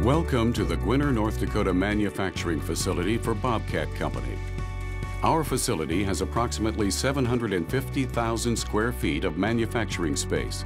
Welcome to the Gwinner, North Dakota manufacturing facility for Bobcat Company. Our facility has approximately 750,000 square feet of manufacturing space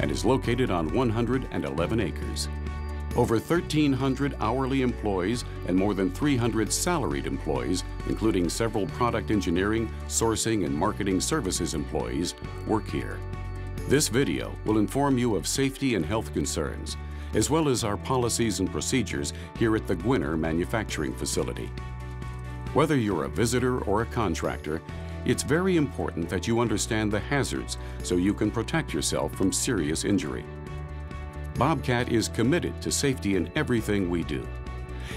and is located on 111 acres. Over 1,300 hourly employees and more than 300 salaried employees, including several product engineering, sourcing, and marketing services employees, work here. This video will inform you of safety and health concerns, as well as our policies and procedures here at the Gwinner manufacturing facility. Whether you're a visitor or a contractor, it's very important that you understand the hazards so you can protect yourself from serious injury. Bobcat is committed to safety in everything we do.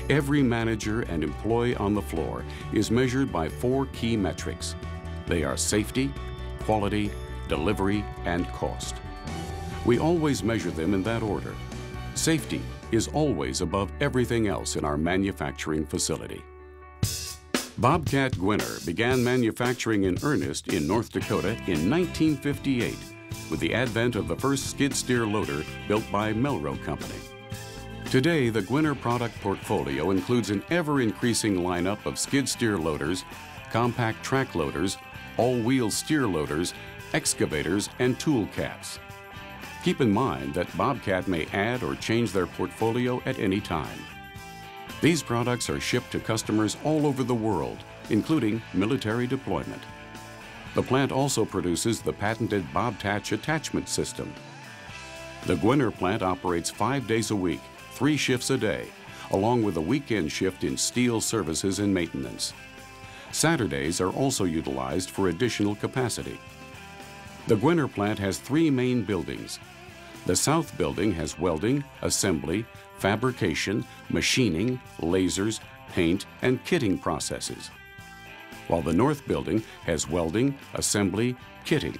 Every manager and employee on the floor is measured by 4 key metrics. They are safety, quality, delivery, and cost. We always measure them in that order. Safety is always above everything else in our manufacturing facility. Bobcat Gwinner began manufacturing in earnest in North Dakota in 1958 with the advent of the first skid steer loader built by Melrow Company. Today, the Gwinner product portfolio includes an ever-increasing lineup of skid steer loaders, compact track loaders, all-wheel steer loaders, excavators, and tool caps. Keep in mind that Bobcat may add or change their portfolio at any time. These products are shipped to customers all over the world, including military deployment. The plant also produces the patented Bobtach attachment system. The Gwinner plant operates 5 days a week, 3 shifts a day, along with a weekend shift in steel services and maintenance. Saturdays are also utilized for additional capacity. The Gwinner plant has 3 main buildings. The south building has welding, assembly, fabrication, machining, lasers, paint, and kitting processes, while the north building has welding, assembly, kitting.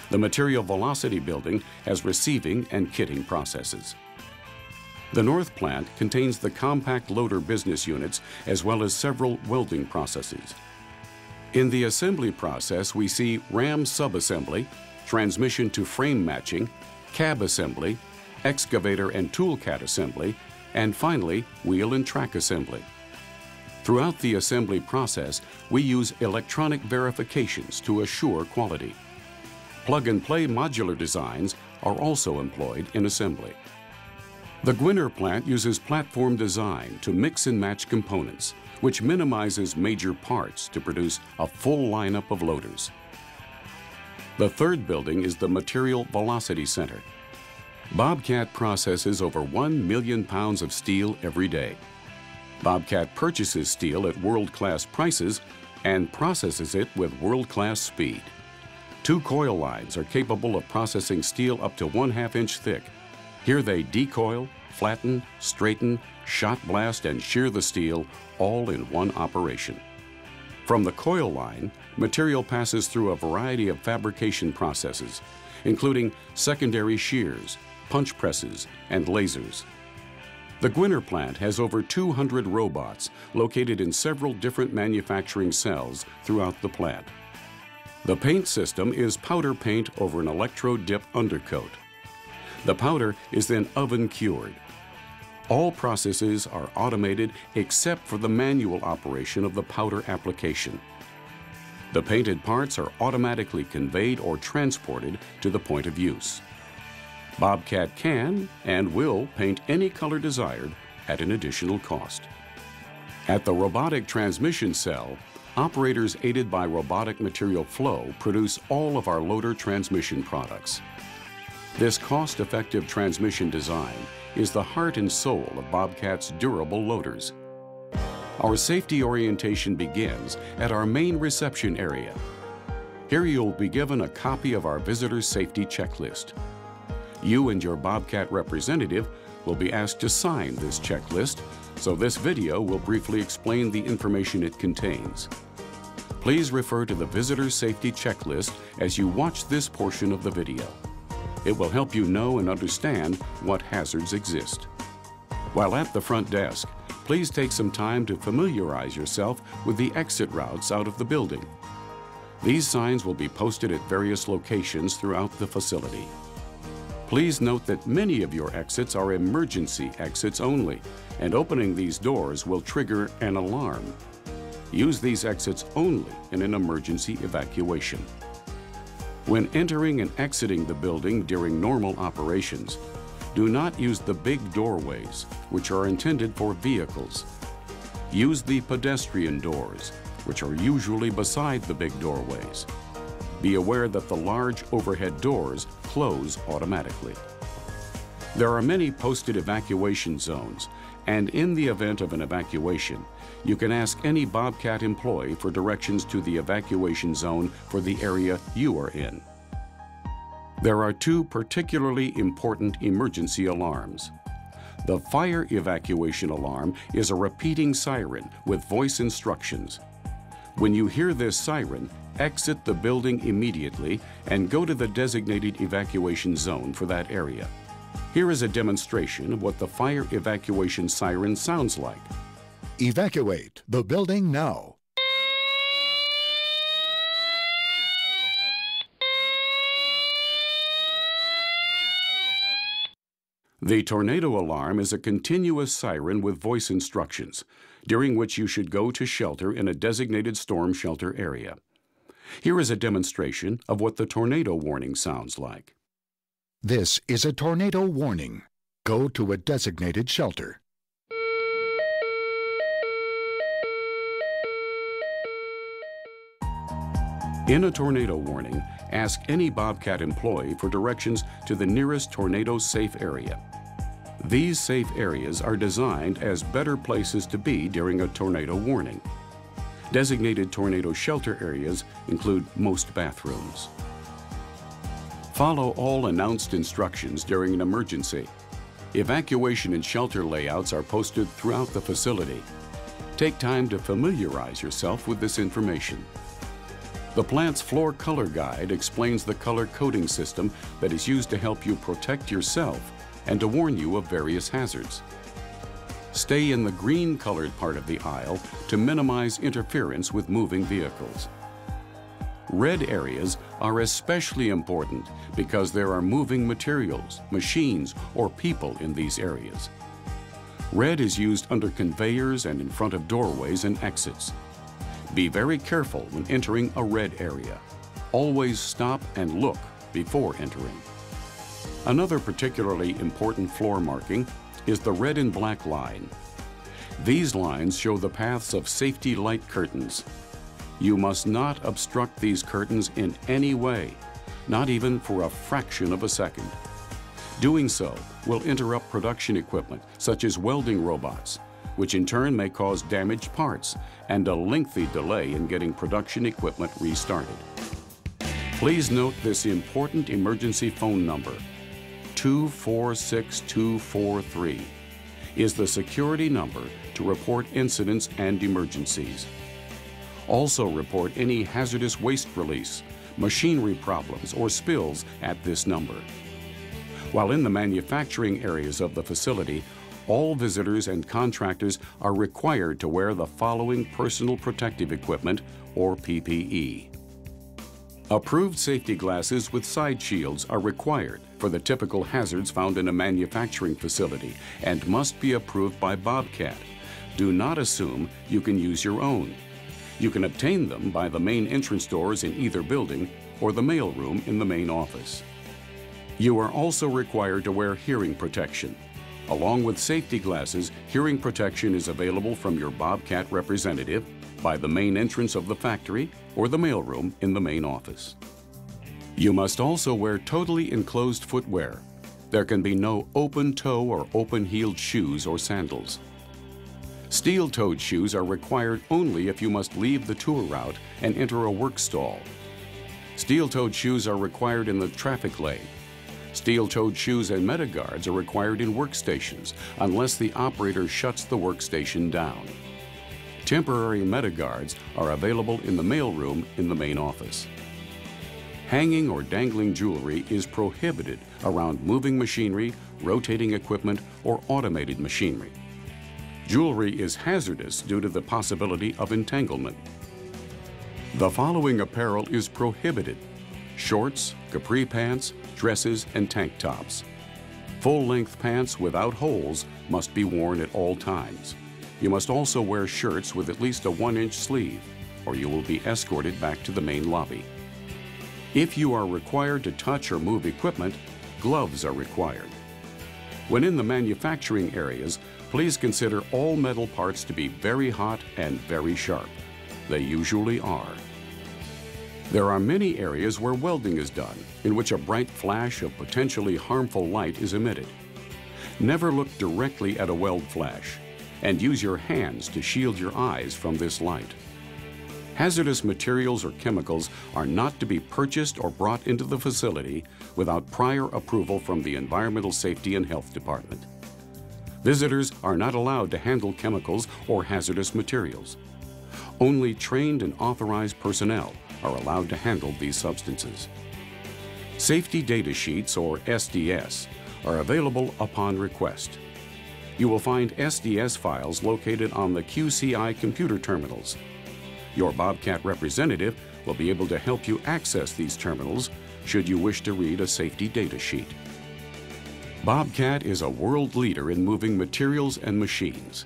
The material velocity building has receiving and kitting processes. The north plant contains the compact loader business units as well as several welding processes. In the assembly process, we see ram subassembly, transmission to frame matching, cab assembly, excavator and tool cat assembly, and finally, wheel and track assembly. Throughout the assembly process, we use electronic verifications to assure quality. Plug-and-play modular designs are also employed in assembly. The Gwinner plant uses platform design to mix and match components, which minimizes major parts to produce a full lineup of loaders. The third building is the Material Velocity Center. Bobcat processes over 1 million pounds of steel every day. Bobcat purchases steel at world-class prices and processes it with world-class speed. 2 coil lines are capable of processing steel up to 1/2 inch thick. Here they decoil, flatten, straighten, shot blast, and shear the steel all in one operation. From the coil line, material passes through a variety of fabrication processes, including secondary shears, punch presses, and lasers. The Gwinner plant has over 200 robots located in several different manufacturing cells throughout the plant. The paint system is powder paint over an electrode dip undercoat. The powder is then oven cured. All processes are automated except for the manual operation of the powder application. The painted parts are automatically conveyed or transported to the point of use. Bobcat can and will paint any color desired at an additional cost. At the robotic transmission cell, operators aided by robotic material flow produce all of our loader transmission products. This cost-effective transmission design is the heart and soul of Bobcat's durable loaders. Our safety orientation begins at our main reception area. Here you'll be given a copy of our visitor safety checklist. You and your Bobcat representative will be asked to sign this checklist, so this video will briefly explain the information it contains. Please refer to the visitor safety checklist as you watch this portion of the video. It will help you know and understand what hazards exist. While at the front desk, please take some time to familiarize yourself with the exit routes out of the building. These signs will be posted at various locations throughout the facility. Please note that many of your exits are emergency exits only, and opening these doors will trigger an alarm. Use these exits only in an emergency evacuation. When entering and exiting the building during normal operations, do not use the big doorways, which are intended for vehicles. Use the pedestrian doors, which are usually beside the big doorways. Be aware that the large overhead doors close automatically. There are many posted evacuation zones, and in the event of an evacuation, you can ask any Bobcat employee for directions to the evacuation zone for the area you are in. There are two particularly important emergency alarms. The fire evacuation alarm is a repeating siren with voice instructions. When you hear this siren, exit the building immediately and go to the designated evacuation zone for that area. Here is a demonstration of what the fire evacuation siren sounds like. Evacuate the building now. The tornado alarm is a continuous siren with voice instructions, during which you should go to shelter in a designated storm shelter area. Here is a demonstration of what the tornado warning sounds like. This is a tornado warning. Go to a designated shelter. In a tornado warning, ask any Bobcat employee for directions to the nearest tornado safe area. These safe areas are designed as better places to be during a tornado warning. Designated tornado shelter areas include most bathrooms. Follow all announced instructions during an emergency. Evacuation and shelter layouts are posted throughout the facility. Take time to familiarize yourself with this information. The plant's floor color guide explains the color coding system that is used to help you protect yourself and to warn you of various hazards. Stay in the green colored part of the aisle to minimize interference with moving vehicles. Red areas are especially important because there are moving materials, machines, or people in these areas. Red is used under conveyors and in front of doorways and exits. Be very careful when entering a red area. Always stop and look before entering. Another particularly important floor marking is the red and black line. These lines show the paths of safety light curtains. You must not obstruct these curtains in any way, not even for a fraction of a second. Doing so will interrupt production equipment such as welding robots, which in turn may cause damaged parts and a lengthy delay in getting production equipment restarted. Please note this important emergency phone number, 246243, is the security number to report incidents and emergencies. Also report any hazardous waste release, machinery problems, or spills at this number. While in the manufacturing areas of the facility, all visitors and contractors are required to wear the following personal protective equipment, or PPE. Approved safety glasses with side shields are required for the typical hazards found in a manufacturing facility and must be approved by Bobcat. Do not assume you can use your own. You can obtain them by the main entrance doors in either building or the mailroom in the main office. You are also required to wear hearing protection. Along with safety glasses, hearing protection is available from your Bobcat representative, by the main entrance of the factory, or the mailroom in the main office. You must also wear totally enclosed footwear. There can be no open-toe or open-heeled shoes or sandals. Steel-toed shoes are required only if you must leave the tour route and enter a work stall. Steel-toed shoes are required in the traffic lane. Steel-toed shoes and metaguards are required in workstations unless the operator shuts the workstation down. Temporary metaguards are available in the mailroom in the main office. Hanging or dangling jewelry is prohibited around moving machinery, rotating equipment, or automated machinery. Jewelry is hazardous due to the possibility of entanglement. The following apparel is prohibited: shorts, capri pants, dresses, and tank tops. Full-length pants without holes must be worn at all times. You must also wear shirts with at least a 1-inch sleeve, or you will be escorted back to the main lobby. If you are required to touch or move equipment, gloves are required. When in the manufacturing areas, please consider all metal parts to be very hot and very sharp. They usually are. There are many areas where welding is done, in which a bright flash of potentially harmful light is emitted. Never look directly at a weld flash, and use your hands to shield your eyes from this light. Hazardous materials or chemicals are not to be purchased or brought into the facility without prior approval from the Environmental Safety and Health Department. Visitors are not allowed to handle chemicals or hazardous materials. Only trained and authorized personnel are allowed to handle these substances. Safety data sheets, or SDS, are available upon request. You will find SDS files located on the QCI computer terminals. Your Bobcat representative will be able to help you access these terminals should you wish to read a safety data sheet. Bobcat is a world leader in moving materials and machines.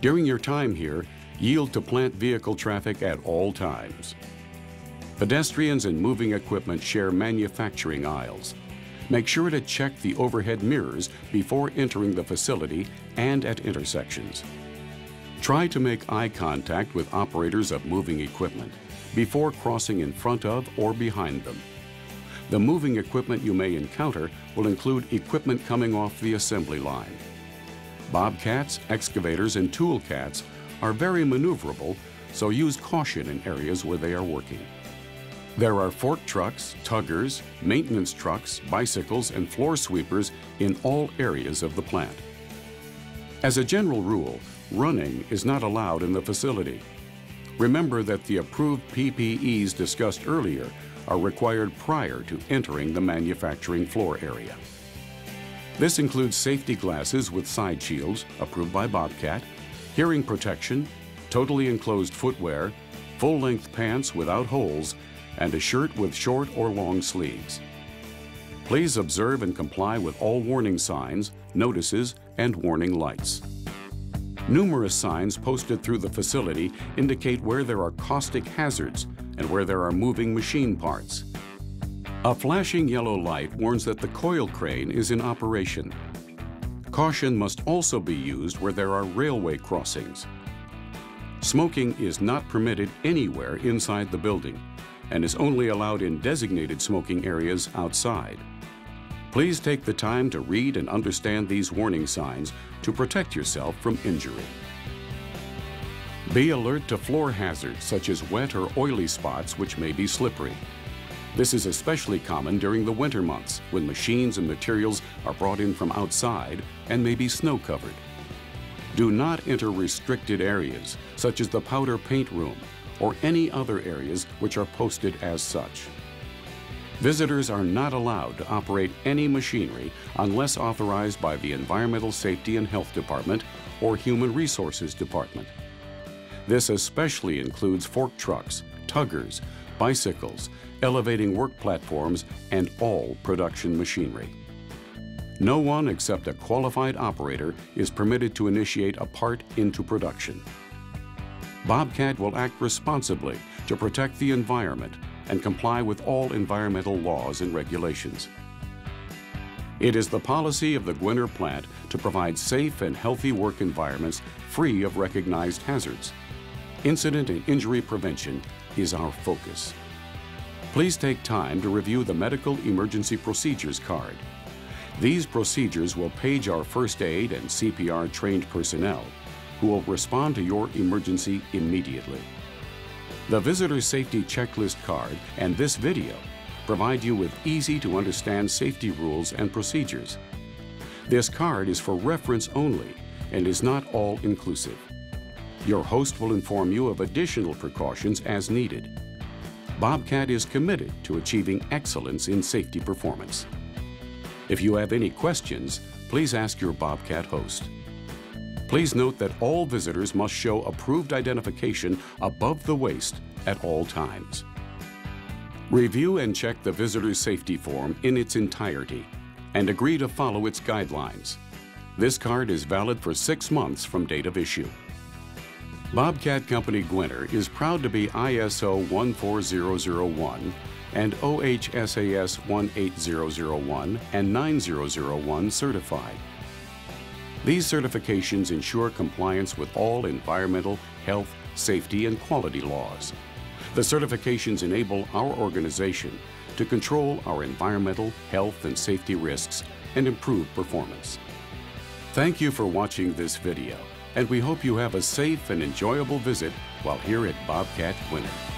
During your time here, yield to plant vehicle traffic at all times. Pedestrians and moving equipment share manufacturing aisles. Make sure to check the overhead mirrors before entering the facility and at intersections. Try to make eye contact with operators of moving equipment before crossing in front of or behind them. The moving equipment you may encounter will include equipment coming off the assembly line. Bobcats, excavators, and tool cats are very maneuverable, so use caution in areas where they are working. There are fork trucks, tuggers, maintenance trucks, bicycles, and floor sweepers in all areas of the plant. As a general rule, running is not allowed in the facility. Remember that the approved PPEs discussed earlier are required prior to entering the manufacturing floor area. This includes safety glasses with side shields, approved by Bobcat, hearing protection, totally enclosed footwear, full-length pants without holes, and a shirt with short or long sleeves. Please observe and comply with all warning signs, notices, and warning lights. Numerous signs posted through the facility indicate where there are caustic hazards and where there are moving machine parts. A flashing yellow light warns that the coil crane is in operation. Caution must also be used where there are railway crossings. Smoking is not permitted anywhere inside the building and is only allowed in designated smoking areas outside. Please take the time to read and understand these warning signs to protect yourself from injury. Be alert to floor hazards such as wet or oily spots which may be slippery. This is especially common during the winter months when machines and materials are brought in from outside and may be snow-covered. Do not enter restricted areas such as the powder paint room or any other areas which are posted as such. Visitors are not allowed to operate any machinery unless authorized by the Environmental Safety and Health Department or Human Resources Department. This especially includes fork trucks, tuggers, bicycles, elevating work platforms, and all production machinery. No one except a qualified operator is permitted to initiate a part into production. Bobcat will act responsibly to protect the environment and comply with all environmental laws and regulations. It is the policy of the Gwinner plant to provide safe and healthy work environments free of recognized hazards. Incident and injury prevention is our focus. Please take time to review the Medical Emergency Procedures card. These procedures will page our first aid and CPR trained personnel who will respond to your emergency immediately. The Visitor Safety Checklist card and this video provide you with easy-to-understand safety rules and procedures. This card is for reference only and is not all-inclusive. Your host will inform you of additional precautions as needed. Bobcat is committed to achieving excellence in safety performance. If you have any questions, please ask your Bobcat host. Please note that all visitors must show approved identification above the waist at all times. Review and check the visitor safety form in its entirety and agree to follow its guidelines. This card is valid for 6 months from date of issue. Bobcat Company Gwinner is proud to be ISO 14001 and OHSAS 18001 and 9001 certified. These certifications ensure compliance with all environmental, health, safety, and quality laws. The certifications enable our organization to control our environmental, health, and safety risks and improve performance. Thank you for watching this video, and we hope you have a safe and enjoyable visit while here at Bobcat Gwinner.